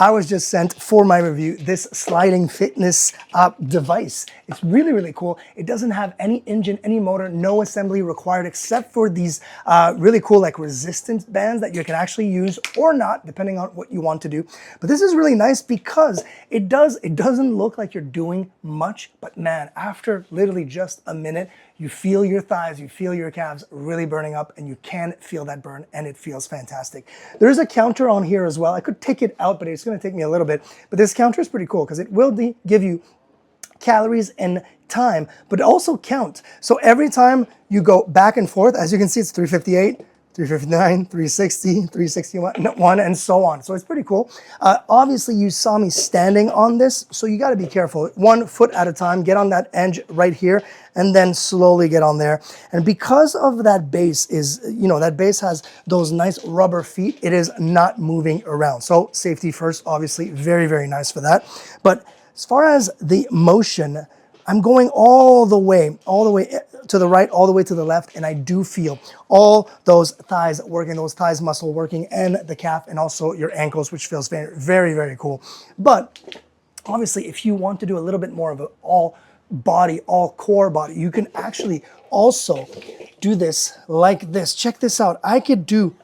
I was just sent for my review this sliding fitness device. It's really, really cool. It doesn't have any engine, any motor, no assembly required except for these really cool like resistance bands that you can actually use or not, depending on what you want to do. But this is really nice because it doesn't look like you're doing much, but man, after literally just a minute, you feel your thighs, you feel your calves really burning up, and you can feel that burn, and it feels fantastic. There's a counter on here as well. I could take it out, but it's gonna take me a little bit. But this counter is pretty cool because it will give you calories and time, but also count. So every time you go back and forth, as you can see, it's 358, 359, 360, 361, and so on. So it's pretty cool. Obviously, you saw me standing on this, so you got to be careful. 1 foot at a time, get on that edge right here, and then slowly get on there. And because of that base that base has those nice rubber feet, it is not moving around. So safety first, obviously, very, very nice for that. But as far as the motion, I'm going all the way to the right, all the way to the left, and I do feel all those thighs working, those thighs muscle working, and the calf, and also your ankles, which feels very, very, very cool. But obviously, if you want to do a little bit more of an all body, all core body, you can actually also do this like this. Check this out. I could do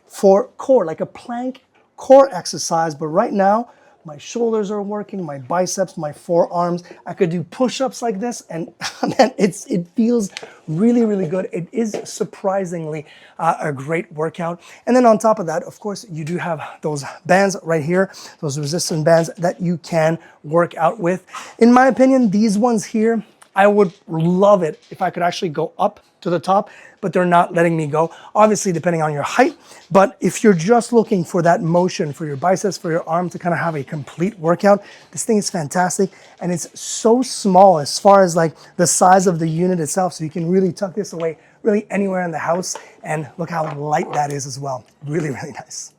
for core, like a plank core exercise, but right now, my shoulders are working, my biceps, my forearms. I could do push-ups like this, and man, it feels really, really good. It is surprisingly a great workout. And then on top of that, of course, you do have those bands right here, those resistance bands that you can work out with. In my opinion, these ones here, I would love it if I could actually go up to the top, but they're not letting me go. Obviously, depending on your height, but if you're just looking for that motion for your biceps, for your arm to kind of have a complete workout, this thing is fantastic. And it's so small as far as like the size of the unit itself. So you can really tuck this away really anywhere in the house. And look how light that is as well. Really, really nice.